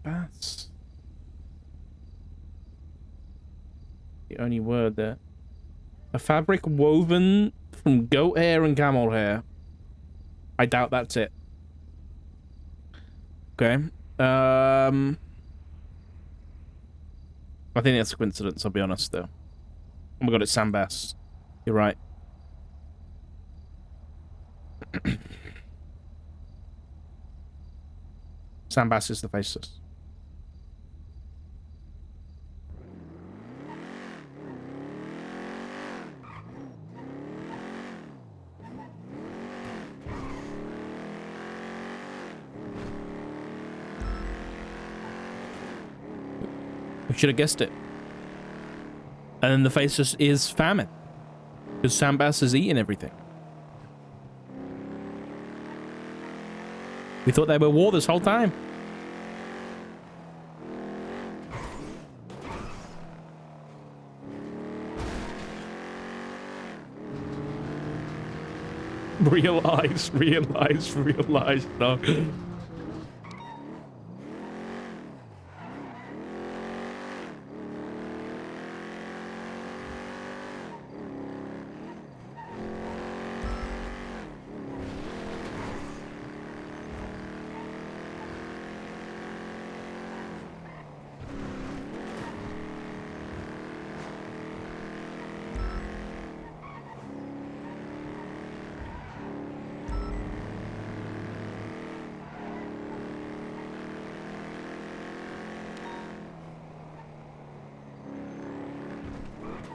Bass. The only word there. A fabric woven from goat hair and camel hair. I doubt that's it. Okay. I think that's a coincidence, I'll be honest, though. Oh my god, it's Sam Bass. You're right. Sam Bass is the faceless. We should have guessed it. And then the faceless is famine. Because Sam Bass is eating everything. We thought they were war this whole time. Realize, no.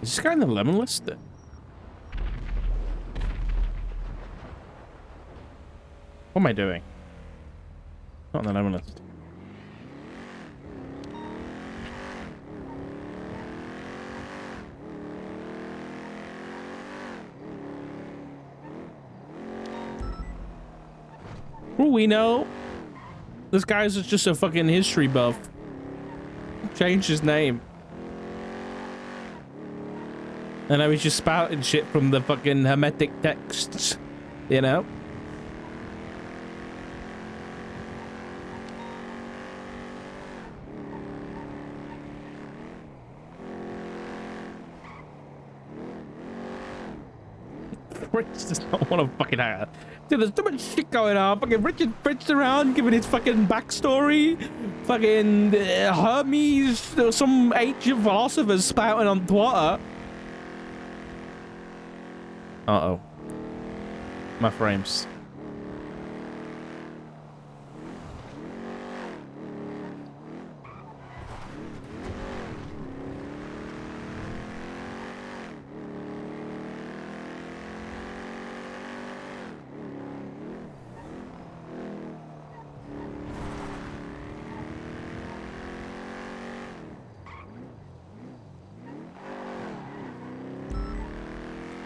Is this guy in the lemon list? What am I doing? Not on the lemon list. Oh, we know. This guy's just a fucking history buff. Changed his name. And I was just spouting shit from the fucking hermetic texts, you know? Rich does not want to fucking hang out. Dude, there's too much shit going on. Fucking Richard Fritz around giving his fucking backstory. Fucking Hermes, some ancient philosophers spouting on Twitter. Uh-oh. My frames.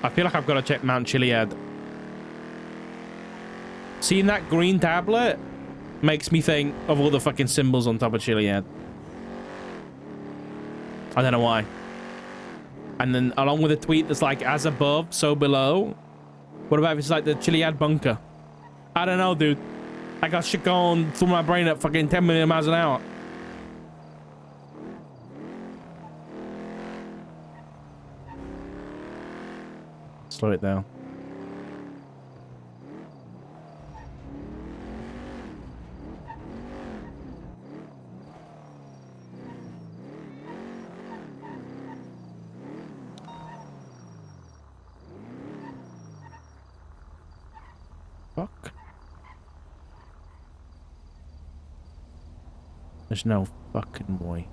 I feel like I've got to check Mount Chiliad. Seeing that green tablet makes me think of all the fucking symbols on top of Chiliad. I don't know why. And then along with a tweet that's like, as above, so below. What about if it's like the Chiliad bunker? I don't know, dude. I got shit going through my brain at fucking 10 million miles an hour. Slow it down. Fuck. There's no fucking way.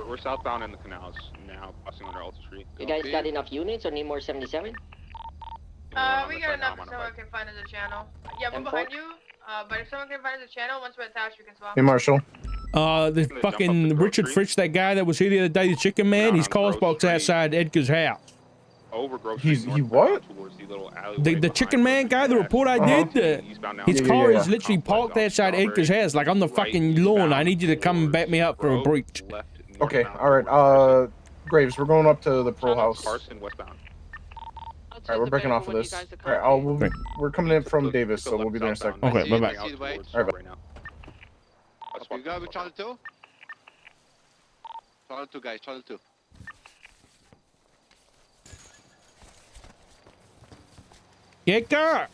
We're southbound in the canals now, passing under Alta Street. You guys got enough units or need more 77? We got enough if someone can find us a channel. Yeah, we're behind you, but if someone can find us a channel, once we're attached, we can swap. Hey, Marshall. The fucking Richard Fritz, that guy that was here the other day, the chicken man, his car's parked outside Edgar's house. He what? The chicken man guy, the report I did, his car is literally parked outside Edgar's house, like on the fucking lawn. I need you to come and back me up for a breach. Okay, alright, Graves, we're going up to the Pearl House. Carson westbound. Alright, we're breaking off of this. Alright, we're coming in from Davis, so we'll be there in a second. Okay, bye-bye. Alright, You got with Charlie 2? Charlie 2, guys, Charlie 2. Edgar!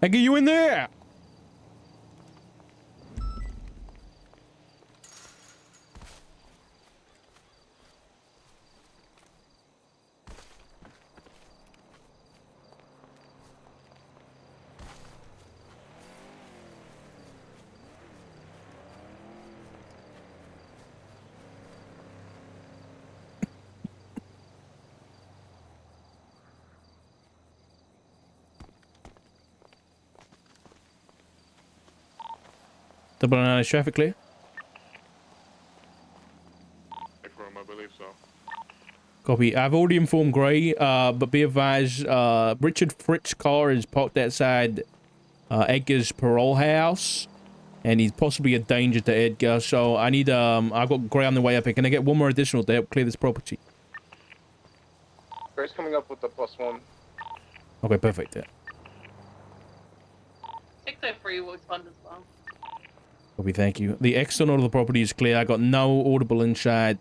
Edgar, you in there? Double analyze traffic clear. I believe so. Copy. I've already informed Gray, but be advised, Richard Fritz's car is parked outside Edgar's parole house, and he's possibly a danger to Edgar, so I need, I've got Gray on the way up here. Can I get one more additional to help clear this property? Gray's coming up with the +1. Okay, perfect. Yeah. 603 will respond as well. Copy, thank you. The external of the property is clear. I got no audible inside.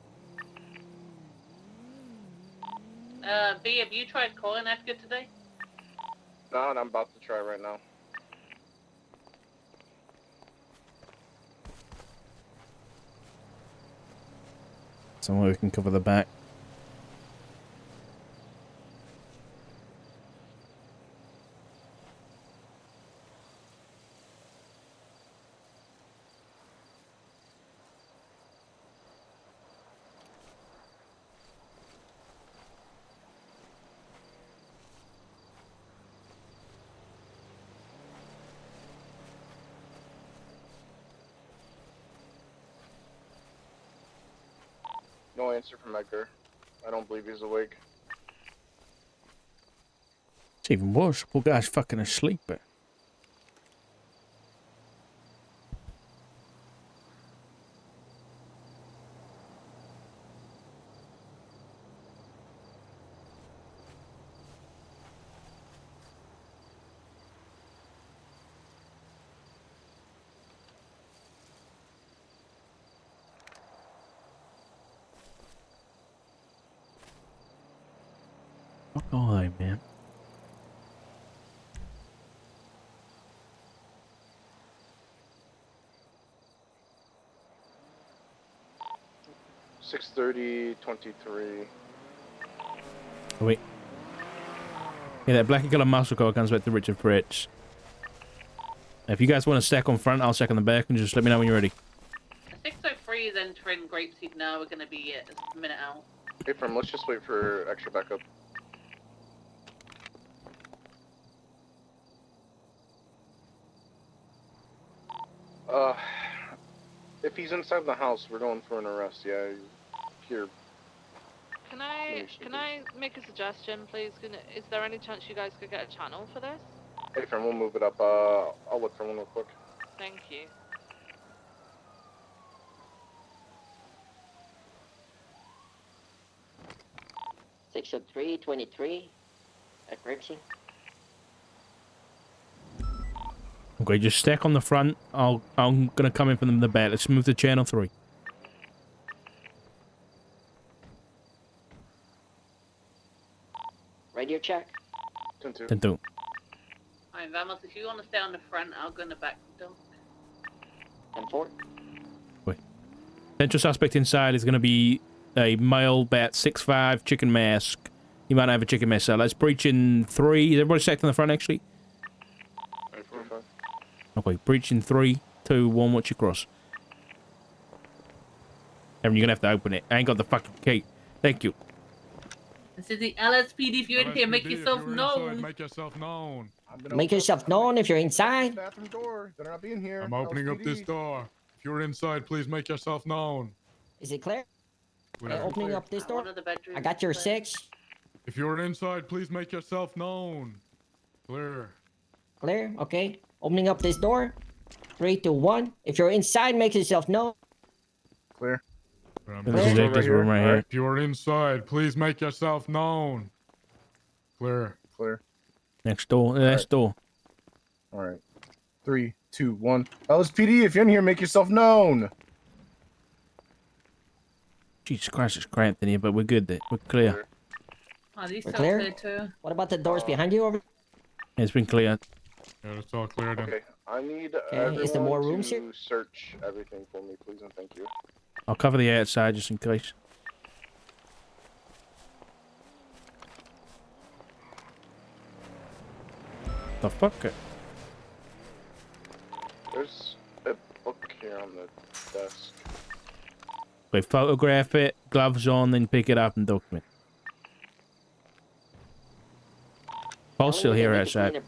B, have you tried calling Edgar today? No, and I'm about to try right now. Somewhere we can cover the back. No answer from Edgar. I don't believe he's awake. It's even worse. Poor guy's fucking asleep. But oh, man. $6:30:23. Oh, wait. Yeah, that black and colour muscle car comes back to Richard Fritz. If you guys want to stack on front, I'll stack on the back, and just let me know when you're ready. 603 is entering Grapeseed now. We're going to be a minute out. Hey, Firm, let's just wait for extra backup. If he's inside the house, we're going for an arrest, yeah. Here. Can I make a suggestion, please? Is there any chance you guys could get a channel for this? Hey, Firm, we'll move it up. I'll look for one real quick. Thank you. Section 323 at Grapeseed. Okay, just stack on the front. I'm gonna come in from the back. Let's move to channel 3. Radio check. 10-2. 10-2. Alright, Vamos, if you want to stay on the front, I'll go in the back. Don't. 10-4. Wait. Central suspect inside is gonna be a male, about 6'5", chicken mask. He might have a chicken mask. So let's breach in 3. Is everybody stacked on the front, actually? Okay, breach in 3, 2, 1, watch your cross. Evan, you're gonna have to open it. I ain't got the fucking key. Thank you. This is the LSPD. If you're in here, make yourself known. Make yourself known. Make yourself known if you're inside. Bathroom door. They're not being here. I'm opening up this LSPD. door. If you're inside, please make yourself known. Is it clear? Clear. Opening up this door. One of the bedrooms. I got your is clear. 6. If you're inside, please make yourself known. Clear. Clear. Okay. Opening up this door. 3, 2, 1. If you're inside, make yourself known. Clear. This is it. This room right here. If you're inside, please make yourself known. Clear. Clear. Next door. Next door. All right. 3, 2, 1. LSPD, if you're in here, make yourself known. Jesus Christ, it's cramped in here, but we're good. We're clear. Oh, these We're cells clear? clear too. What about the doors behind you over? It's been cleared. Yeah, it's all clear then. Okay. I need is there more rooms to search everything for me, please, and thank you. I'll cover the outside just in case. The fuck? There's a book here on the desk. We photograph it, gloves on, then pick it up and document. Paul's still here outside.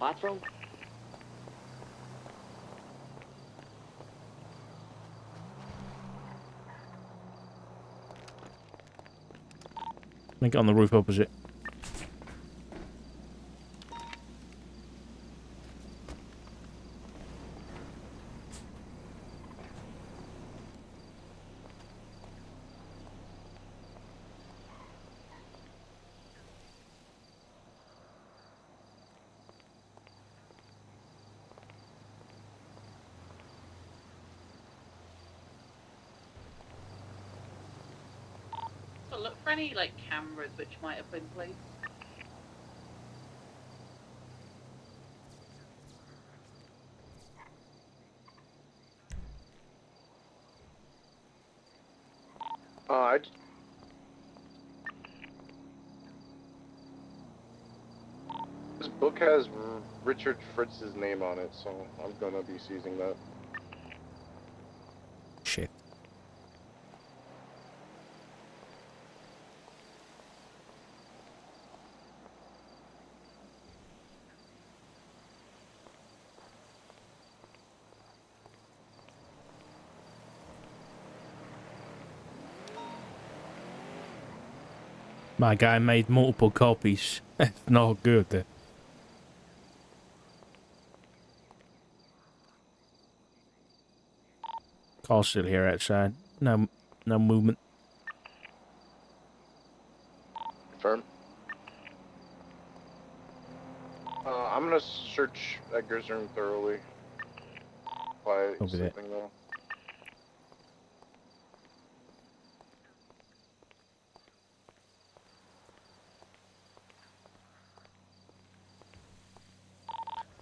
Make it on the roof opposite. So look for any like cameras which might have been placed. This book has Richard Fritz's name on it, so I'm gonna be seizing that. Shit. My guy made multiple copies. That's not good. Carl's still here outside. No movement. Confirm. I'm gonna search Edgar's room thoroughly. By Over there. sleeping though.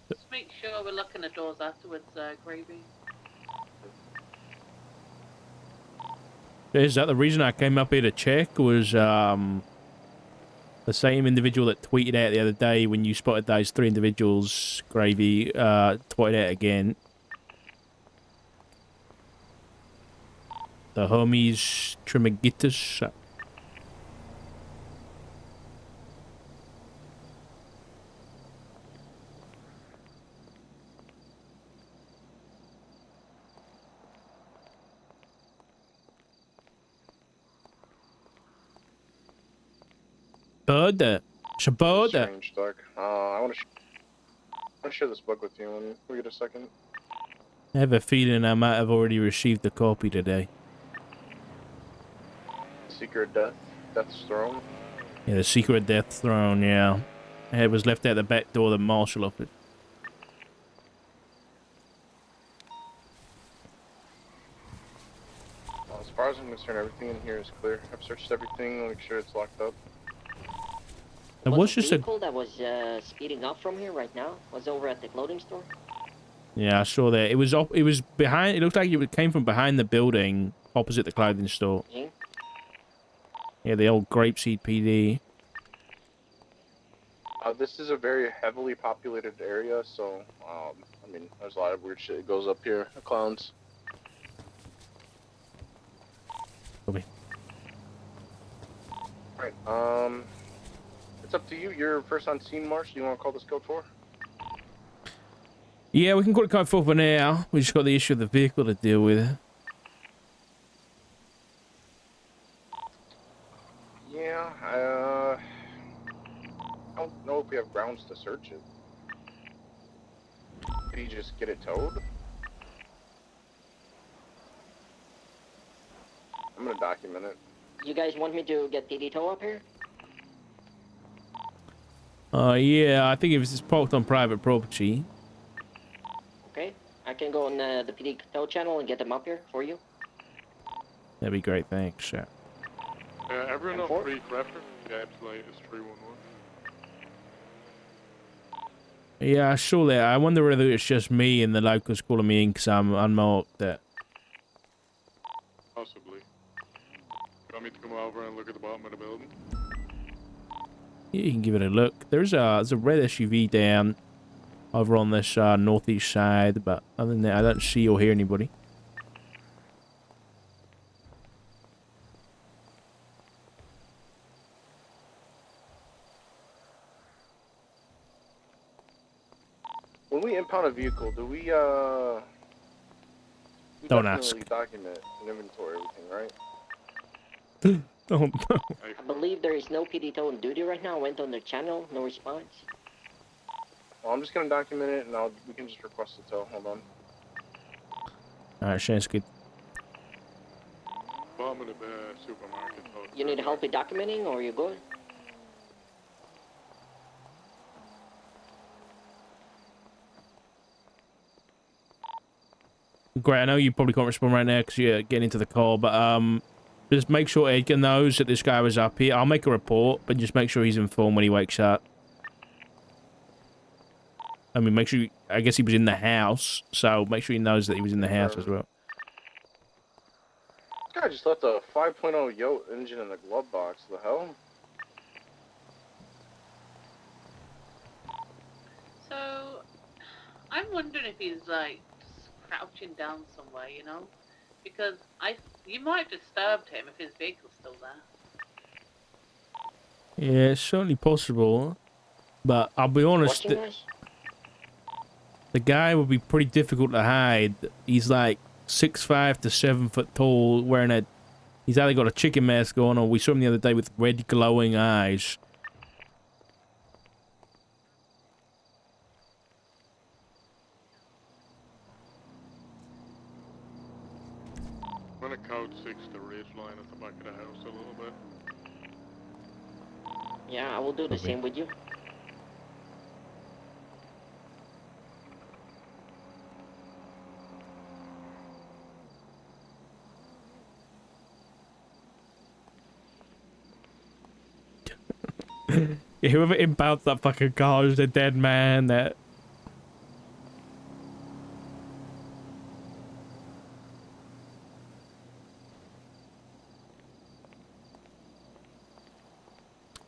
Just make sure we're locking the doors afterwards, Gravy. Is that the reason I came up here to check? Was the same individual that tweeted out the other day when you spotted those 3 individuals, Gravy, tweeted out again. The homies Trimigitus. Bird. Shabod. Strange, Doc. I want to share this book with you when we get a second. I have a feeling I might have already received a copy today. Secret Death's Throne. Yeah, the Secret Death Throne, yeah. It was left out the back door of the marshal office. As far as I'm concerned, everything in here is clear. I've searched everything, make sure it's locked up. It was just a vehicle that was speeding up from here right now was over at the clothing store. Yeah, I saw that. It was behind. It looked like it came from behind the building, opposite the clothing store. Mm-hmm. Yeah, the old Grapeseed PD. This is a very heavily populated area, so I mean, there's a lot of weird shit that goes up here. Clowns. Okay. Right. It's up to you. You're first on scene, Marsh. Do you want to call this code 4? Yeah, we can call it code 4 for now. We just got the issue of the vehicle to deal with. Yeah, I don't know if we have grounds to search it. Did he just get it towed? I'm gonna document it. You guys want me to get PD tow up here? Yeah, I think if it's parked on private property. Okay. I can go on the PD tow channel and get them up here for you. That'd be great, thanks. Yeah. Everyone And on four? free reference? Yeah, absolutely. It's 311. Yeah, I saw that. I wonder whether it's just me and the locals calling me in because I'm unmarked. Possibly. You want me to come over and look at the bottom of the building? Yeah, you can give it a look. There's a red SUV down over on this northeast side, but other than that, I don't see or hear anybody. When we impound a vehicle, do we Don't definitely ask. document and inventory everything, right? Oh no. I believe there is no PD tow on duty right now. I went on their channel, no response. Well, I'm just gonna document it, and we can just request a tow. Hold on. Alright, sounds good. Bottom of the supermarket. You need help with documenting, or you good? Great, I know you probably can't respond right now because you're getting into the call, but just make sure Edgar knows that this guy was up here. I'll make a report, but just make sure he's informed when he wakes up. I mean, make sure... I guess he was in the house, so make sure he knows that he was in the house as well. This guy just left a 5.0 Yote engine in the glove box. The hell? So, I'm wondering if he's like crouching down somewhere, you know, because you might have disturbed him if his vehicle's still there. Yeah, it's certainly possible, but I'll be honest, Watching us? the guy would be pretty difficult to hide. He's like 6'5" to 7 foot tall, wearing a... He's either got a chicken mask on, or we saw him the other day with red glowing eyes. I'm gonna code 6 the ridge line at the back of the house a little bit. Yeah, I will do the Okay. same with you. Yeah, whoever impounds that fucking car is a dead man. That...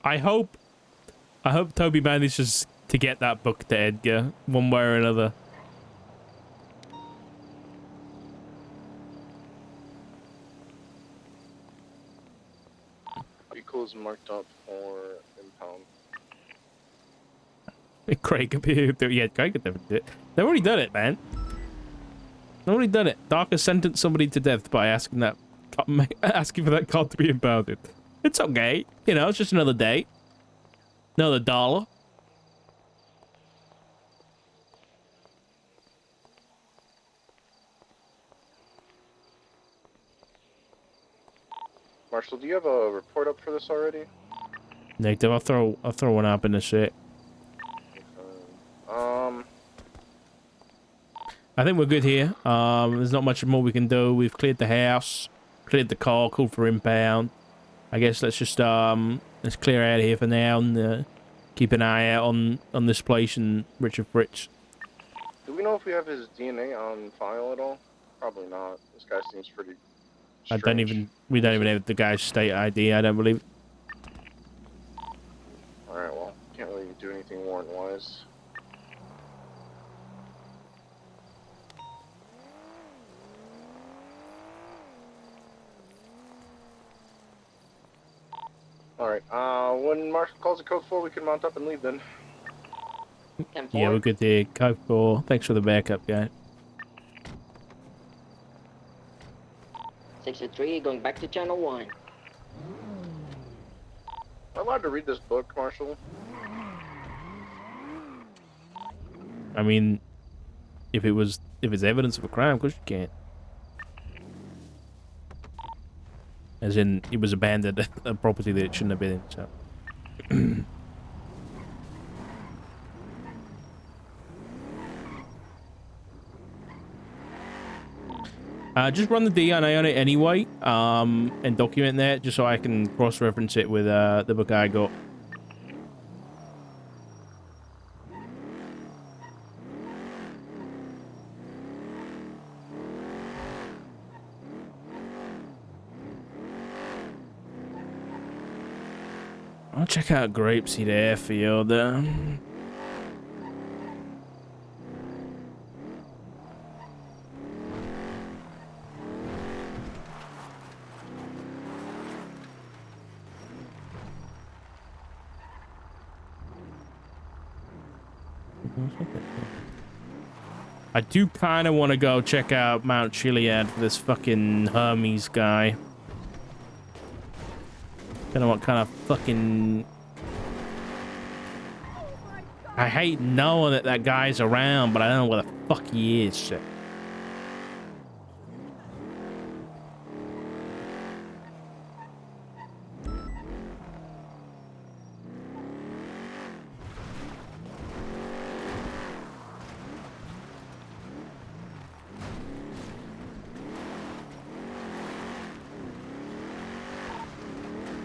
I hope Toby manages to get that book to Edgar, one way or another. Vehicles marked up for impound. Craig could be... Yeah, Craig could definitely do it. They've already done it, man. They've already done it. Dark has sentenced somebody to death by asking asking for that card to be impounded. It's okay. You know, it's just another day. Another dollar. Marshall, do you have a report up for this already? Negative. I'll throw one up in a sec. I think we're good here. There's not much more we can do. We've cleared the house, cleared the car, called for impound. I guess let's just let's clear out of here for now and keep an eye out on this place and Richard Fritz. Do we know if we have his DNA on file at all? Probably not. This guy seems pretty strange. We don't even have the guy's state ID, I don't believe. Alright, well, can't really do anything warrant-wise. Alright, when Marshall calls a code 4, we can mount up and leave then. 10-4. Yeah, we're good there. Code 4. Thanks for the backup, guy. 6-3, going back to channel 1. Am I allowed to read this book, Marshall? I mean, if it's evidence of a crime, of course you can't. As in, it was abandoned at a property that it shouldn't have been in, so. Just run the DNA on it anyway, and document that, just so I can cross-reference it with the book I got. I'll check out Grapeseed Airfield. I do kind of want to go check out Mount Chiliad for this fucking Hermes guy. Don't know what kind of fucking... I hate knowing that that guy's around, but I don't know where the fuck he is. Shit.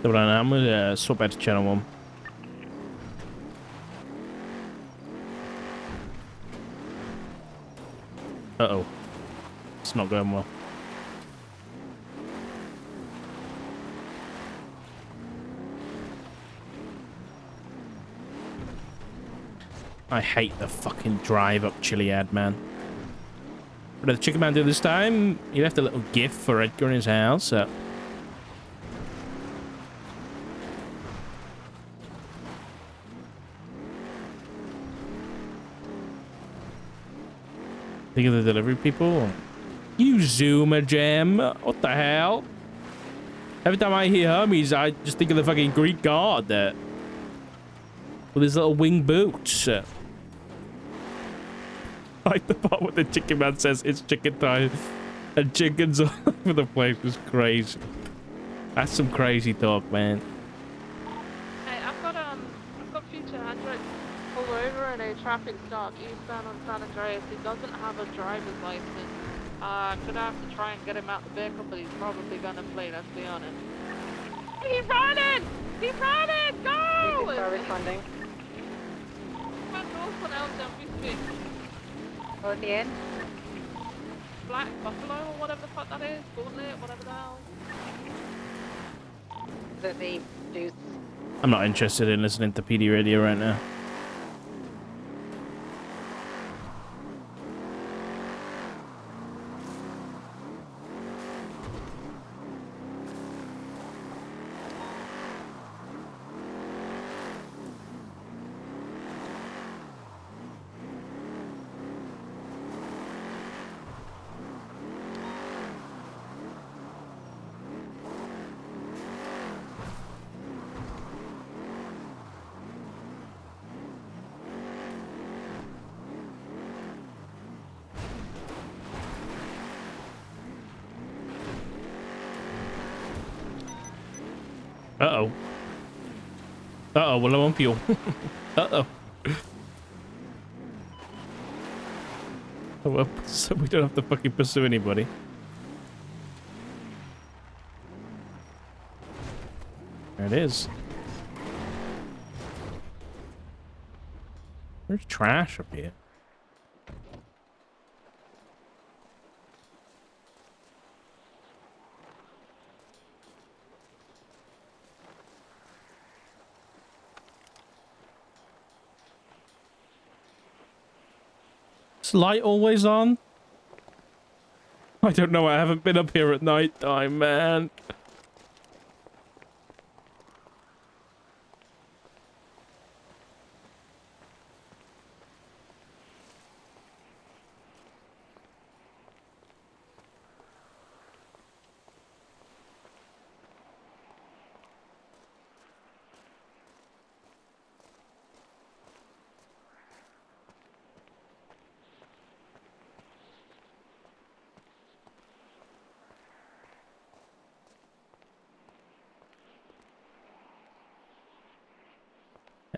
Dobra, I'm gonna swap out to channel 1. Uh-oh. It's not going well. I hate the fucking drive up Chiliad, man. What did the chicken man do this time? He left a little gift for Edgar in his house. Think of the delivery people. You Zoomer Gem. What the hell? Every time I hear Hermes, I just think of the fucking Greek god there. With his little wing boots. I like the part where the chicken man says it's chicken time. And chickens all over the place was crazy. That's some crazy talk, man. Hey, I've got future Android pulled over in a traffic stop eastbound on San Andreas. He doesn't have a driver's license. I'm gonna have to try and get him out the vehicle, but he's probably gonna flee, let's be honest. He's running! He's running! Go! Are responding. Front door's one out, don't be speak. Go the end. Black Buffalo or whatever the fuck that is. Gauntlet, whatever the hell. The juice. I'm not interested in listening to PD radio right now. Uh-oh. Uh-oh, well, I'm on fuel. Uh-oh. Oh, well, so we don't have to fucking pursue anybody. There it is. There's trash up here. Is light always on? I don't know. I haven't been up here at night time, man.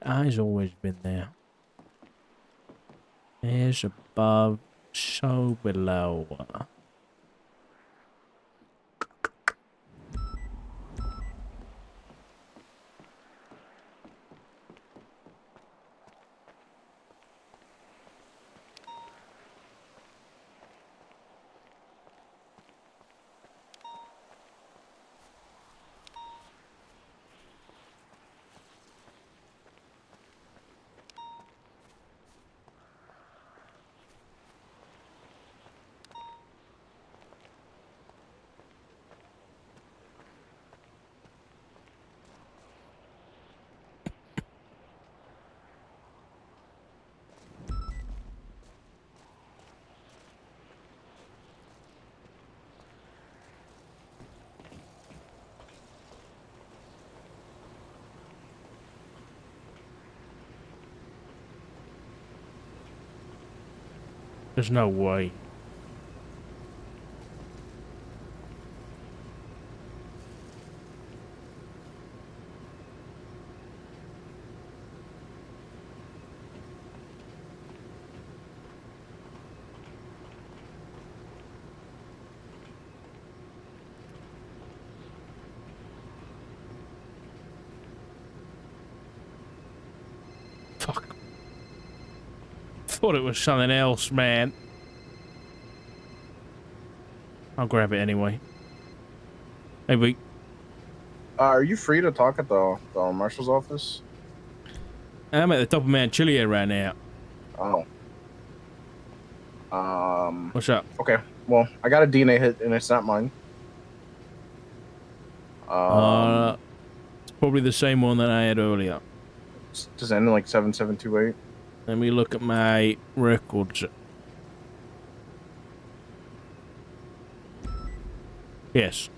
eyes always been there. As above, so below. There's no way. Fuck. Thought it was something else, man. I'll grab it anyway. Hey, wait. Are you free to talk at the marshal's office? I'm at the top of Mount Chiliad right now. Oh. What's up? Okay. Well, I got a DNA hit, and it's not mine. It's probably the same one that I had earlier. Does it end in like 7728? Let me look at my records. Yes.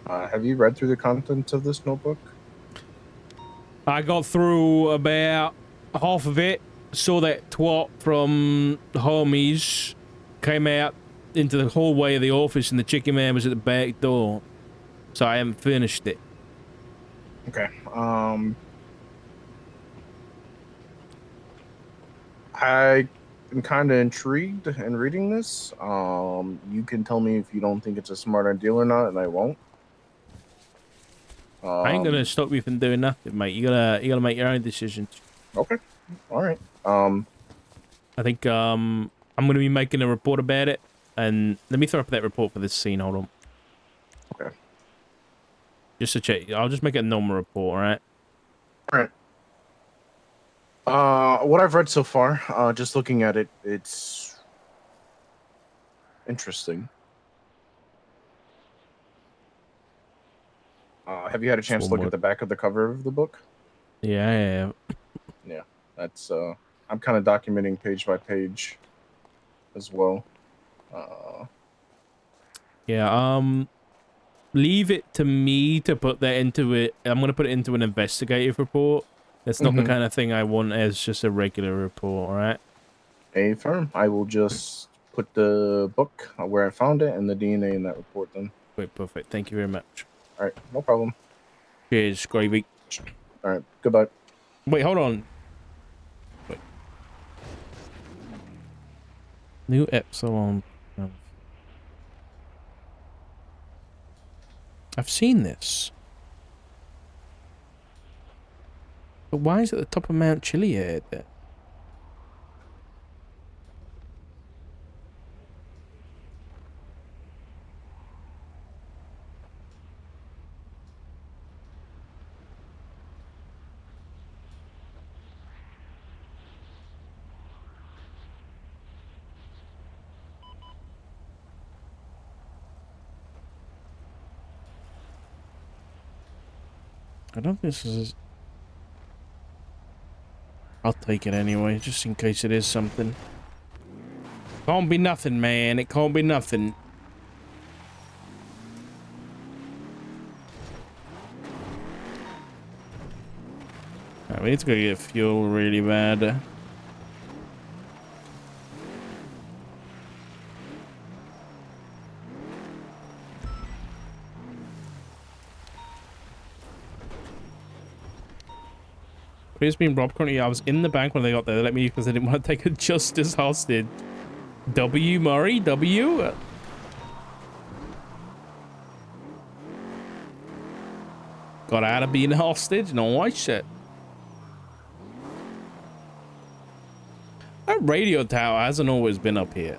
Have you read through the contents of this notebook? I got through about half of it. Saw that twat from the homies came out into the hallway of the office, and the chicken man was at the back door. So I haven't finished it. Okay. I am kind of intrigued in reading this. You can tell me if you don't think it's a smart idea or not, and I won't. I ain't gonna stop you from doing nothing, mate. You gotta make your own decisions. Okay. All right. I think I'm gonna be making a report about it, and let me throw up that report for this scene. Hold on. Okay. Just to check. I'll just make it a normal report. All right. All right. What I've read so far, just looking at it, it's interesting. Have you had a chance to look at the back of the cover of the book? Yeah, I have. Yeah, that's I'm kind of documenting page by page as well. Yeah, leave it to me to put that into it. I'm gonna put it into an investigative report. That's not the kind of thing I want as just a regular report, alright? A firm. I will just put the book where I found it and the DNA in that report then. Wait, perfect. Thank you very much. Alright, no problem. Cheers, gravy. Alright, goodbye. Wait, hold on. Wait. New Epsilon. I've seen this. But why is it at the top of Mount Chiliad there? I don't think this is... I'll take it anyway, just in case it is something. Can't be nothing, man. It can't be nothing. Right, we need to go get fuel really bad. Please being robbed currently. I was in the bank when they got there. They let me because they didn't want to take a justice hostage. W. Murray? W? Got out of being a hostage? No, I shit. That radio tower hasn't always been up here.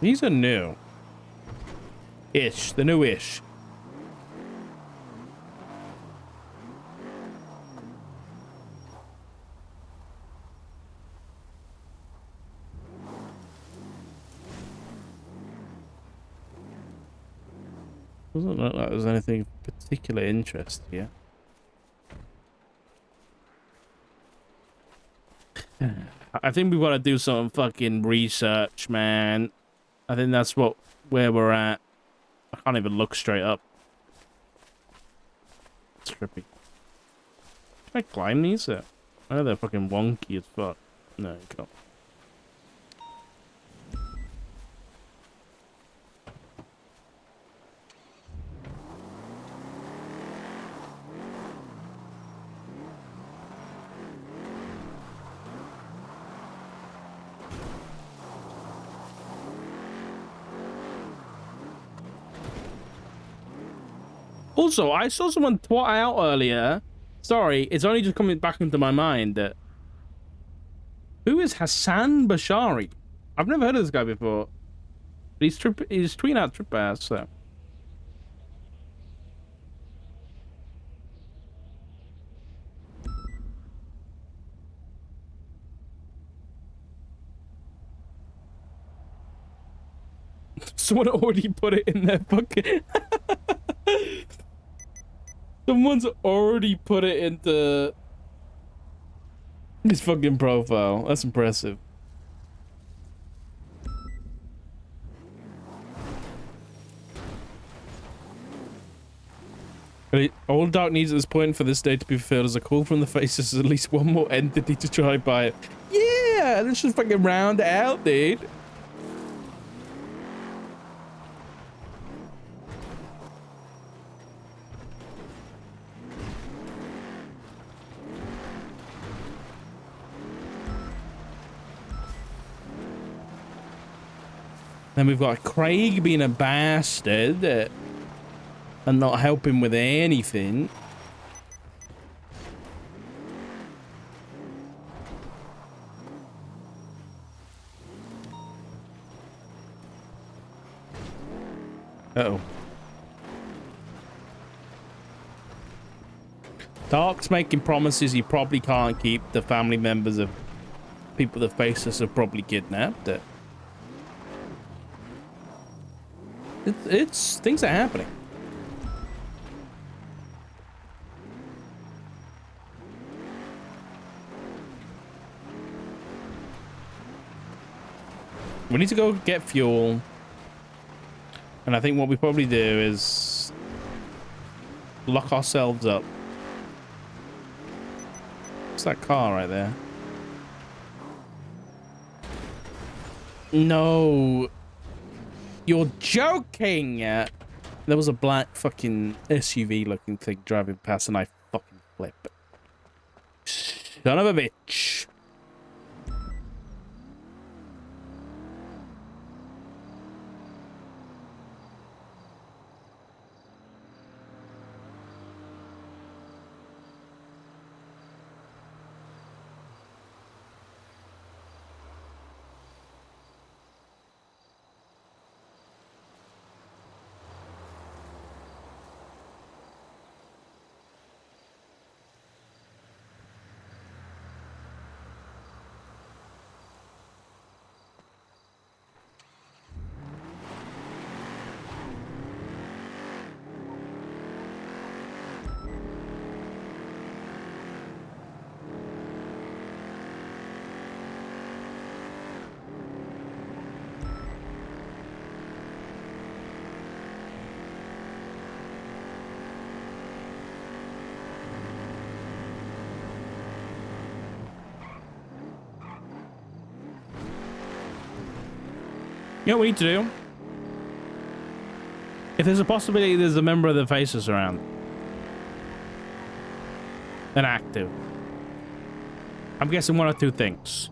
These are new. Ish. The new ish. Doesn't look like there's anything of particular interest here. I think we've got to do some fucking research, man. I think that's where we're at. I can't even look straight up. It's trippy. Can I climb these? I know they're fucking wonky as fuck. No, you can't. Also, I saw someone twat out earlier. Sorry, it's only just coming back into my mind. Who is Hassan Bashari? I've never heard of this guy before. But he's tweeting out trip ass, so. Someone already put it in their fucking... Someone's already put it into his fucking profile. That's impressive. All Dark needs at this point for this day to be fulfilled as a call from the faces at least one more entity to try and buy it. Yeah, let's just fucking round it out, dude. Then we've got Craig being a bastard and not helping with anything. Uh-oh. Dark's making promises he probably can't keep. The family members of people that face us have probably kidnapped it. It's things are happening. We need to go get fuel. And I think what we probably do is lock ourselves up. What's that car right there? No. You're joking! There was a black fucking SUV looking thing driving past and I fucking flip. Son of a bitch. You know what we need to do? If there's a possibility there's a member of the Faceless around. An active. I'm guessing one or two things.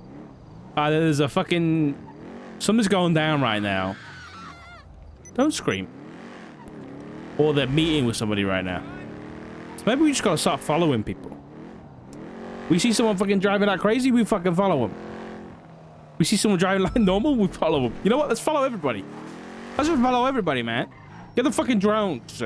Either there's a fucking... Something's going down right now. Don't scream. Or they're meeting with somebody right now. So maybe we just gotta start following people. We see someone fucking driving like crazy, we fucking follow them. We see someone driving like normal, we follow them. You know what? Let's follow everybody. Let's just follow everybody, man. Get the fucking drones.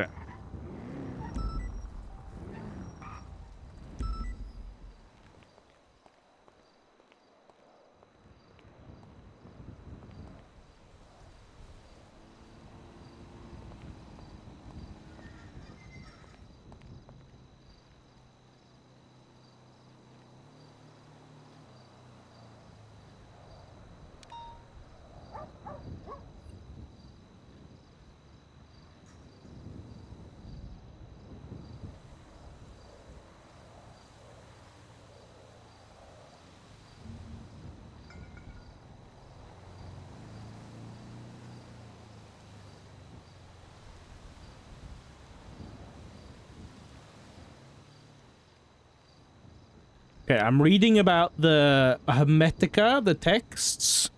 Okay, I'm reading about the Hermetica, the texts.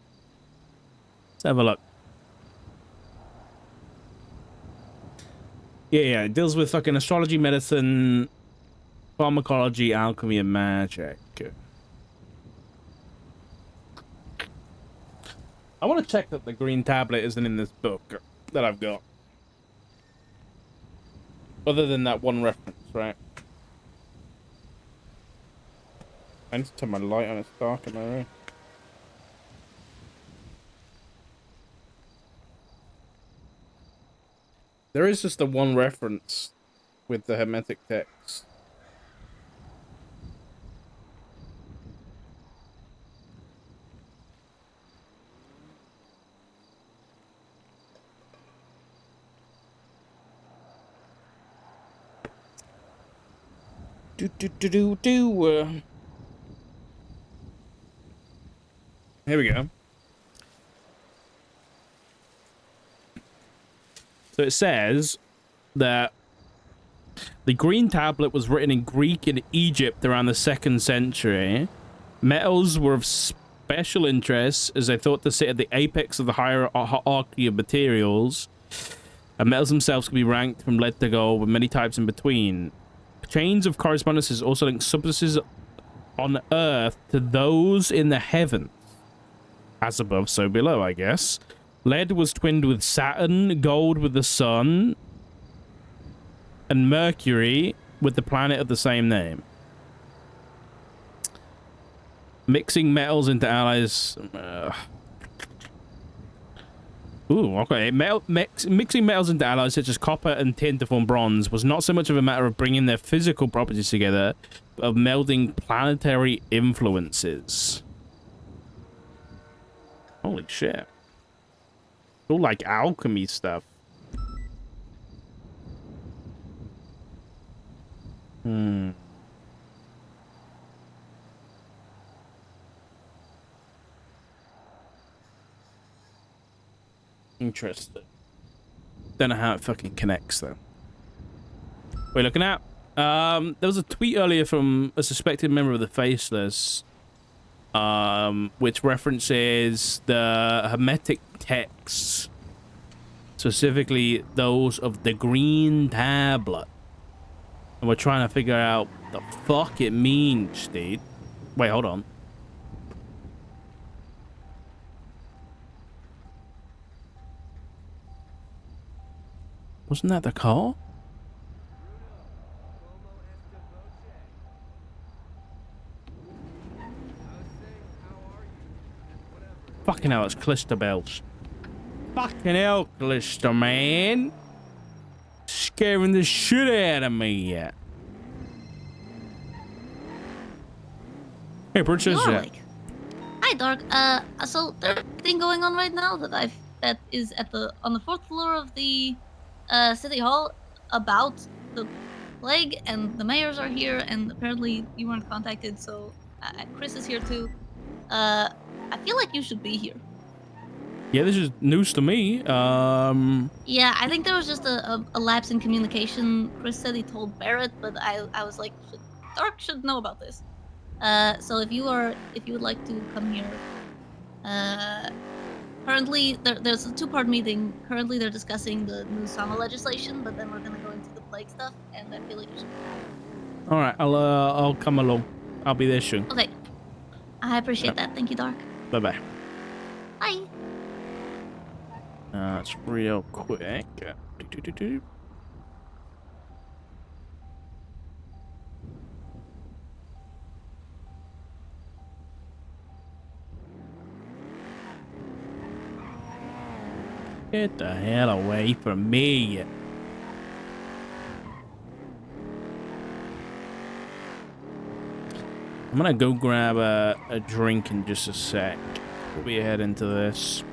Let's have a look. Yeah, it deals with fucking astrology, medicine, pharmacology, alchemy, and magic. I want to check that the green tablet isn't in this book that I've got. Other than that one reference, right? I need to turn my light on, it's dark in my room. There is just the one reference with the Hermetic text. Here we go. So it says that the green tablet was written in Greek and Egypt around the 2nd century. Metals were of special interest as they thought to sit at the apex of the hierarchy of materials. And metals themselves can be ranked from lead to gold with many types in between. Chains of correspondences also link substances on Earth to those in the heavens. As above, so below, I guess. Lead was twinned with Saturn, gold with the sun, and Mercury with the planet of the same name. Mixing metals into alloys... Ooh, okay. Mixing metals into alloys such as copper and tin to form bronze was not so much of a matter of bringing their physical properties together, but of melding planetary influences. Holy shit. All like alchemy stuff. Interesting. Don't know how it fucking connects though. What are you looking at? There was a tweet earlier from a suspected member of the Faceless, which references the Hermetic texts, specifically those of the green tablet. And we're trying to figure out what the fuck it means, dude. Wait, hold on. Wasn't that the car? Fucking hell, it's Clister Bells. Fucking hell, Clister, man. Scaring the shit out of me yet. Hey, Princess. Hi, Dark. So there's a thing going on right now that is on the 4th floor of the city hall about the plague, and the mayors are here, and apparently you weren't contacted, so Chris is here too. I feel like you should be here. Yeah, this is news to me. Yeah, I think there was just a lapse in communication. Chris said he told Barrett, but I was like, Dark should know about this. So if you would like to come here, currently there's a two-part meeting. Currently they're discussing the new Sama legislation, but then we're gonna go into the plague stuff, and I feel like you should. All right, I'll come along. I'll be there soon. Okay, I appreciate that. Thank you, Dark. Bye bye. Bye. It's real quick. Get the hell away from me. I'm gonna go grab a drink in just a sec. We'll be head into this.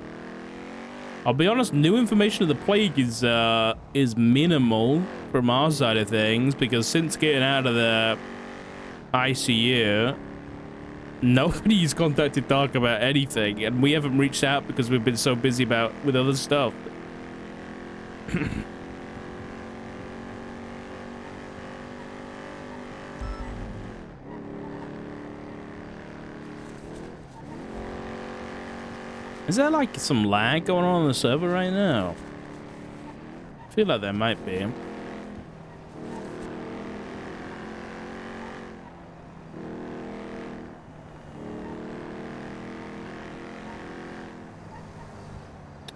I'll be honest, new information of the plague is minimal from our side of things, because since getting out of the ICU, nobody's contacted Dark about anything, and we haven't reached out because we've been so busy with other stuff. Is there like some lag going on the server right now? I feel like there might be.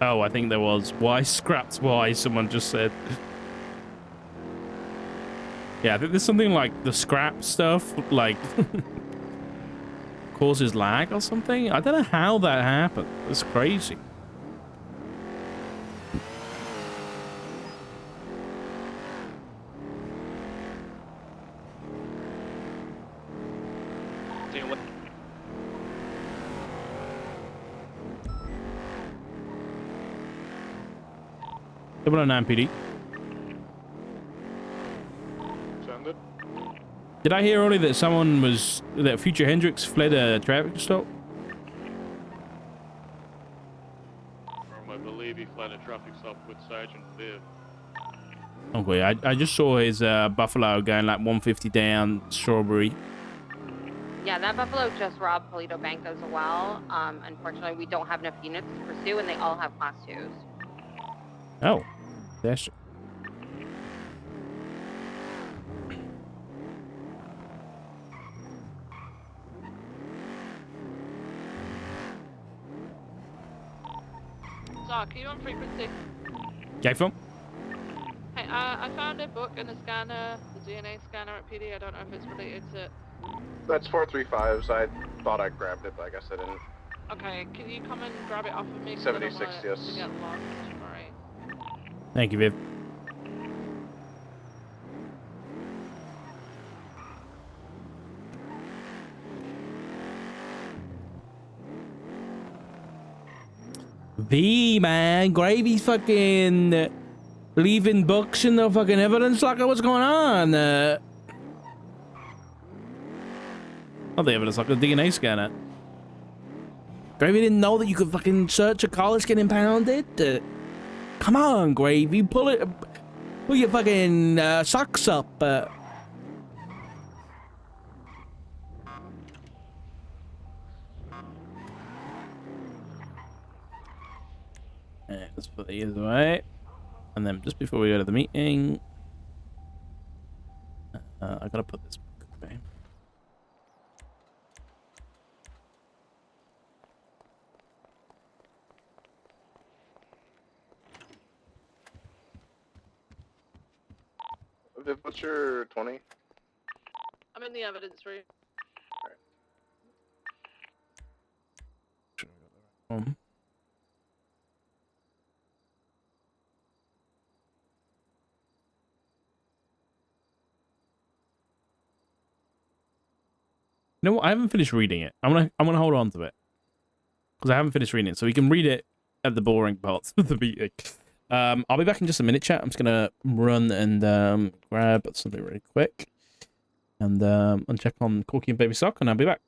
Oh, I think there was. Why scraps why, someone just said. Yeah, I think there's something like the scrap stuff, like, causes lag or something. I don't know how that happened. It's crazy. Double 09 PD. Sounded. Did I hear earlier that that Future Hendrix fled a traffic stop? I believe he fled a traffic stop with Sergeant Viv. Okay, I just saw his Buffalo going like 150 down Strawberry. Yeah, that Buffalo just robbed Polito Bank as well. Unfortunately, we don't have enough units to pursue, and they all have class 2s. Oh, that's... Doc, are you on frequency? J-Phone? Hey, I found a book and a scanner, the DNA scanner at PD. I don't know if it's related to... That's 435s. I thought I grabbed it, but I guess I didn't. Okay, can you come and grab it off of me? 76, yes. To get lost. Alright. Thank you, Viv. V, man, Gravy's fucking leaving books in the fucking evidence locker. What's going on? Not the evidence locker, the DNA scanner. Gravy didn't know that you could fucking search a car that's getting impounded. Come on, Gravy, pull your fucking socks up. Let's put these away. And then just before we go to the meeting, I gotta put this book away. Viv, what's your 20? I'm in the evidence room. You know what? I haven't finished reading it. I'm gonna hold on to it because I haven't finished reading it, so we can read it at the boring parts of the meeting. I'll be back in just a minute, chat. I'm just gonna run and grab something really quick and check on Corky and Baby Sock, and I'll be back.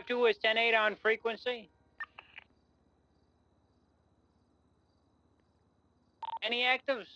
252 is 10-8 on frequency. Any actives?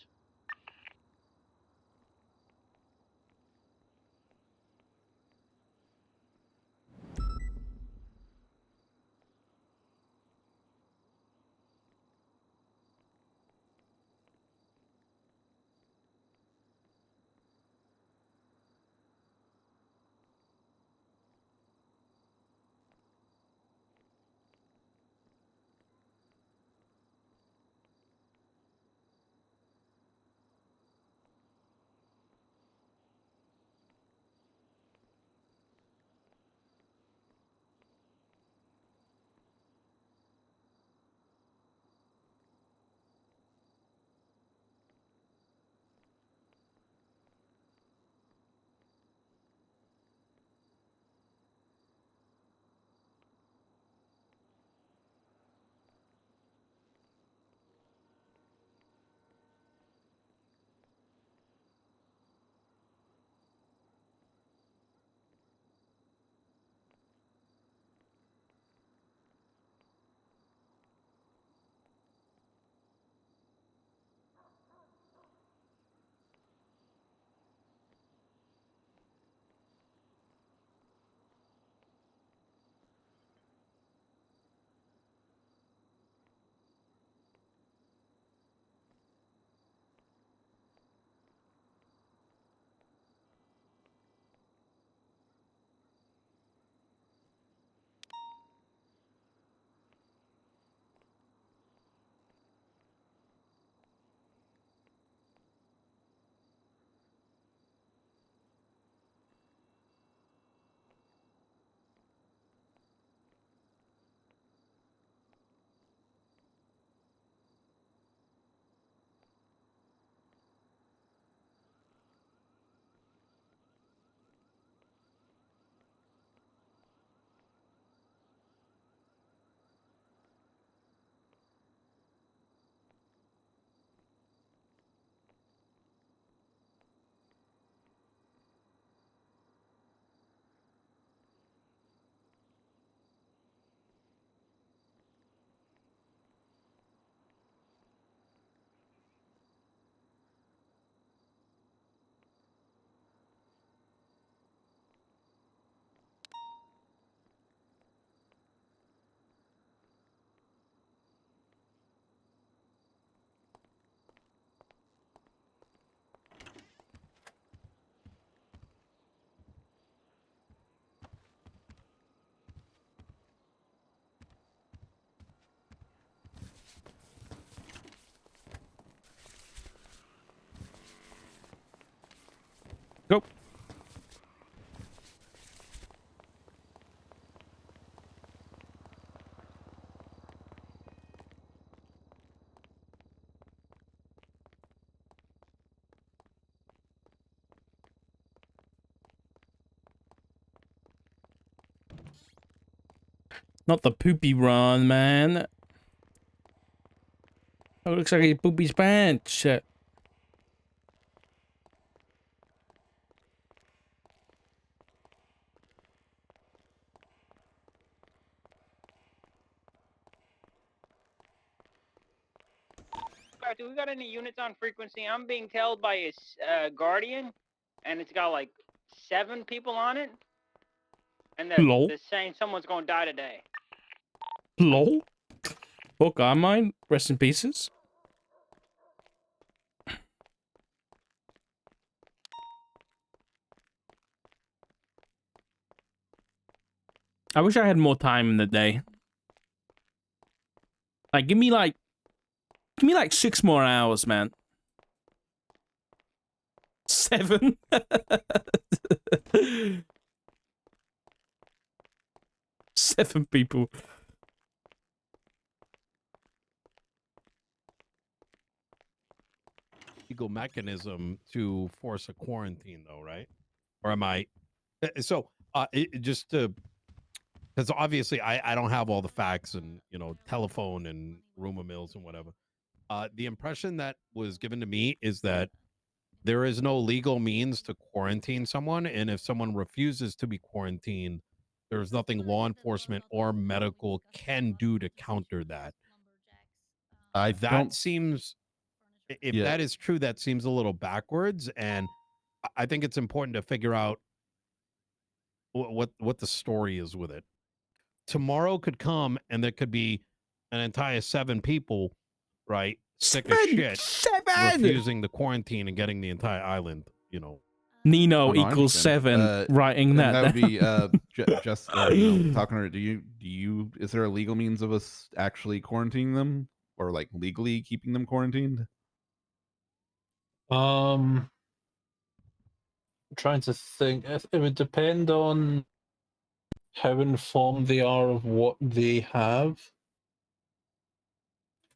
Go. Not the poopy run, man. Oh, it looks like he pooped his pants. Do we got any units on frequency? I'm being tailed by a guardian, and it's got like 7 people on it. And Lol. they're saying someone's gonna die today. Lol. Book on mine. Rest in pieces. I wish I had more time in the day. Like, give me like 6 more hours, man. 7. 7 people. Legal mechanism to force a quarantine, though, right? Or am I? So, just to, because obviously I don't have all the facts and telephone and rumor mills and whatever. The impression that was given to me is that there is no legal means to quarantine someone, and if someone refuses to be quarantined, there's nothing law enforcement or medical can do to counter that. I That don't. seems, if Yeah. that is true, that seems a little backwards, and I think it's important to figure out what the story is with it. Tomorrow could come and there could be an entire 7 people, right, sick as shit, refusing the quarantine and getting the entire island, you know. Nino Oh, no, I equals understand. 7. Writing and that. that would be down. just you know, talking to her. Do you is there a legal means of us actually quarantining them, or like legally keeping them quarantined? Trying to think. It would depend on how informed they are of what they have.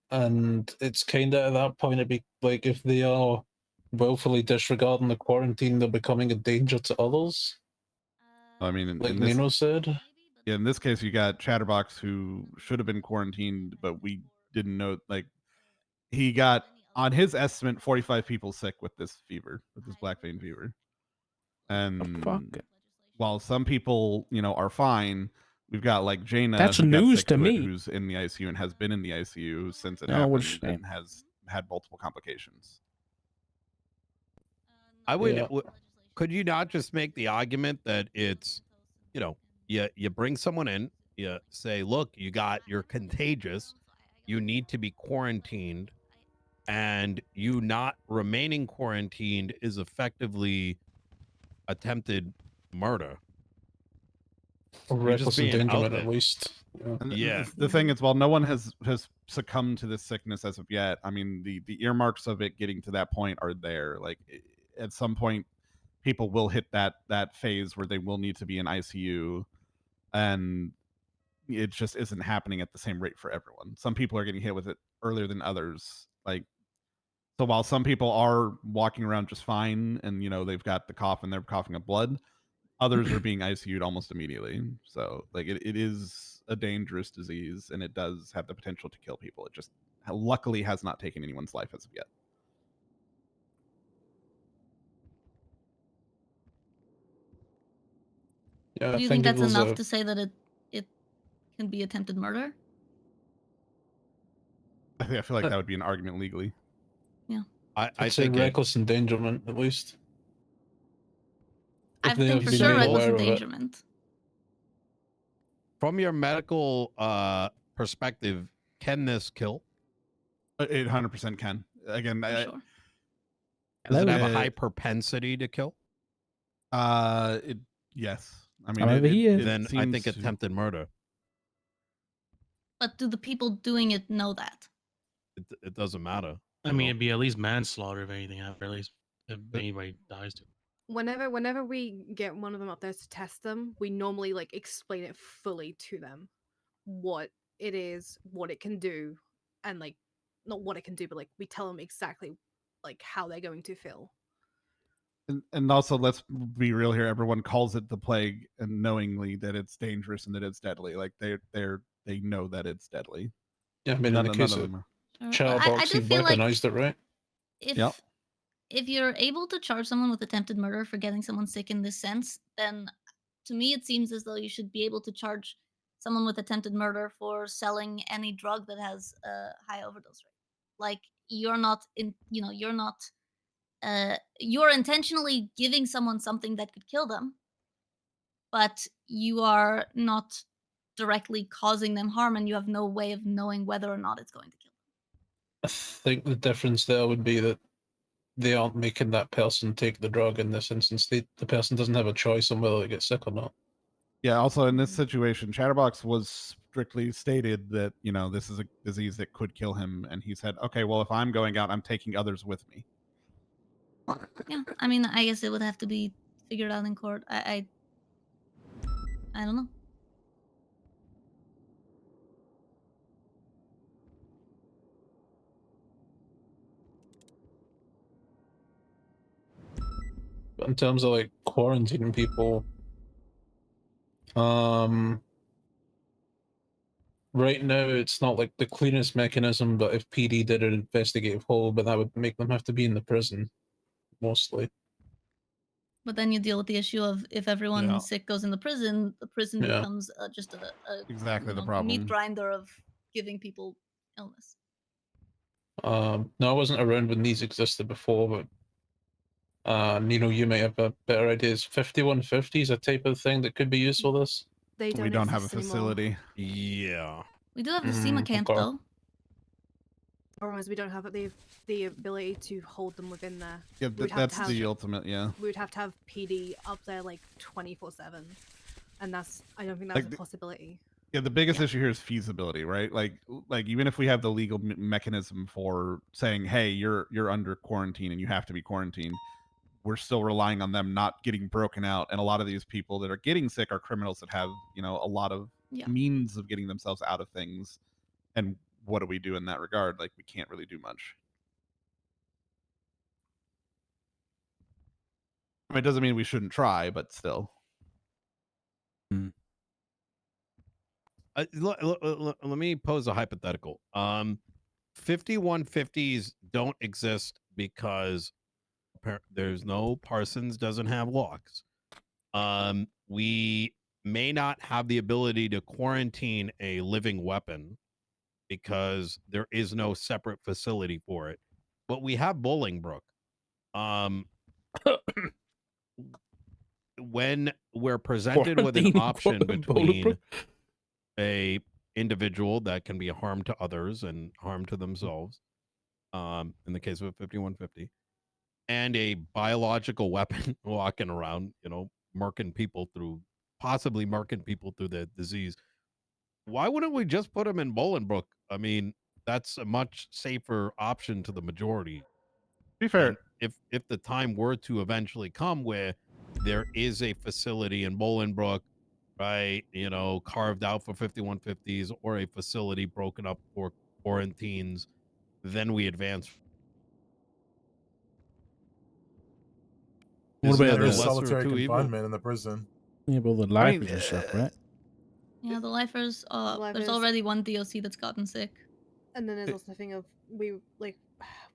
And it's kind of at that point, it'd be like if they are willfully disregarding the quarantine, they're becoming a danger to others. I mean, Like in this, Nino said. yeah, in this case, you got Chatterbox who should have been quarantined, but we didn't know. Like, he got on his estimate 45 people sick with this fever, with this black vein fever. And while some people, you know, are fine, we've got like Jaina That's who got news sick to it, me. who's in the ICU and has been in the ICU since it Oh, happened which- and has had multiple complications. I would. Could you not just make the argument that it's, you know, you bring someone in, you say, look, you're contagious, you need to be quarantined, and you not remaining quarantined is effectively attempted murder. Or You're just reckless being out endangerment, there. at least. And Yeah. the thing is, while no one has succumbed to this sickness as of yet, I mean, the earmarks of it getting to that point are there. Like, at some point, people will hit that phase where they will need to be in ICU, and it just isn't happening at the same rate for everyone. Some people are getting hit with it earlier than others. Like, so while some people are walking around just fine, and you know they've got the cough and they're coughing up blood, others are being ICU'd almost immediately. So like it is a dangerous disease, and it does have the potential to kill people. It just luckily has not taken anyone's life as of yet. Yeah, Do you think that's enough to say that it can be attempted murder? I feel like that would be an argument legally. Yeah. I'd say reckless endangerment, at least. I If they think have for been sure made reckless aware of it. endangerment. From your medical perspective, can this kill? It 100% can. Again, Sure. Does it have a high propensity to kill? It yes. I mean, I'm over here. Then I think seems to- attempted murder. But do the people doing it know that? It doesn't matter. I mean, it'd be at least manslaughter if anything happened, at least if anybody dies to it. Whenever we get one of them up there to test them, we normally like explain it fully to them, what it is, what it can do, and like not what it can do, but like we tell them exactly like how they're going to feel. And also, let's be real here. Everyone calls it the plague, and knowingly that it's dangerous and that it's deadly. Like they know that it's deadly. Yeah, I mean, in the case of them are. Chatterbox, he do feel like weaponized it, right? If you're able to charge someone with attempted murder for getting someone sick in this sense, then to me it seems as though you should be able to charge someone with attempted murder for selling any drug that has a high overdose rate. Like you're intentionally giving someone something that could kill them, but you are not directly causing them harm, and you have no way of knowing whether or not it's going to kill them. I think the difference there would be that they aren't making that person take the drug in this instance. The person doesn't have a choice on whether they get sick or not. Yeah. Also, in this situation, Chatterbox was strictly stated that you know this is a disease that could kill him, and he said, "Okay, well, if I'm going out, I'm taking others with me." Yeah, I mean, I guess it would have to be figured out in court. I don't know. But in terms of like quarantining people, right now it's not like the cleanest mechanism, but if PD did an investigative hold, but that would make them have to be in the prison, mostly. But then you deal with the issue of if everyone Yeah. sick goes in the prison Yeah. becomes just a Exactly the meat problem. grinder of giving people illness. No, I wasn't around when these existed before, but Nino, you may have better ideas. 5150 is a type of thing that could be used for this. They We don't have a facility. Yeah. We do have the SEMA camp okay. though. Problem is we don't have the ability to hold them within there. Yeah, We'd have to that's the ultimate. Yeah. We would have to have PD up there like 24/7, and I don't think that's Like a possibility. Yeah, the biggest issue here is feasibility, right? Like even if we have the legal mechanism for saying, "Hey, you're under quarantine and you have to be quarantined," we're still relying on them not getting broken out. And a lot of these people that are getting sick are criminals that have, a lot of means of getting themselves out of things. And what do we do in that regard? Like, we can't really do much. I mean, it doesn't mean we shouldn't try, but still. Let me pose a hypothetical. 5150s don't exist because there's no Parsons doesn't have locks. We may not have the ability to quarantine a living weapon because there is no separate facility for it. But we have Bolingbrook. When we're presented with an option between a individual that can be a harm to others and harm to themselves, in the case of a 5150, and a biological weapon walking around, possibly marking people through the disease, why wouldn't we just put them in Bolingbrook? I mean, that's a much safer option to the majority. To be fair, and if the time were to eventually come where there is a facility in Bolingbrook, right, carved out for 5150s, or a facility broken up for quarantines, then we advance. What Isn't about that the There's lesser of solitary two evils? confinement in the prison. Yeah, but the lifers and stuff, right? Yeah, the lifers. There's Lifers. already one DOC that's gotten sick. And then there's also the thing of we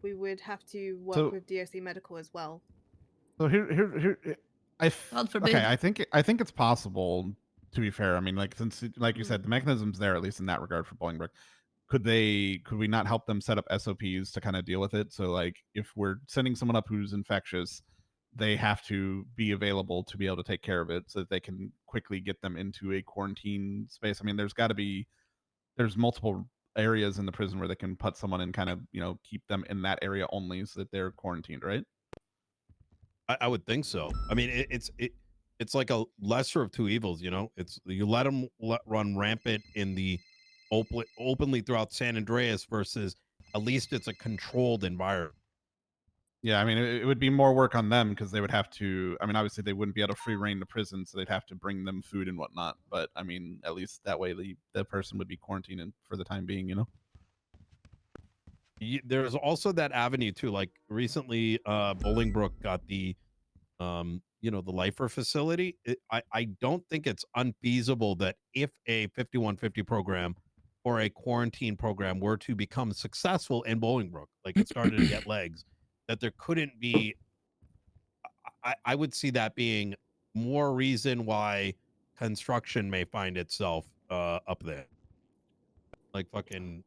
would have to work So- with DOC medical as well. So here, God forbid. okay, I think it's possible. To be fair, I mean, like you said, the mechanism's there, at least in that regard for Bolingbrook. Could we not help them set up SOPs to kind of deal with it? So like, if we're sending someone up who's infectious, they have to be available to be able to take care of it, so that they can quickly get them into a quarantine space. I mean, there's multiple areas in the prison where they can put someone and kind of keep them in that area only, so that they're quarantined, right? I would think so. I mean, it's like a lesser of two evils. It's you let them run rampant in the openly throughout San Andreas versus at least it's a controlled environment. Yeah, I mean, it would be more work on them because they would have to. I mean, obviously they wouldn't be able to free reign the prison, so they'd have to bring them food and whatnot. But I mean, at least that way the person would be quarantined for the time being. There's also that avenue too. Like recently, Bolingbrook got the the lifer facility. I don't think it's unfeasible that if a 5150 program or a quarantine program were to become successful in Bolingbrook, like it started to get legs, that there couldn't be. I would see that being more reason why construction may find itself up there. Like fucking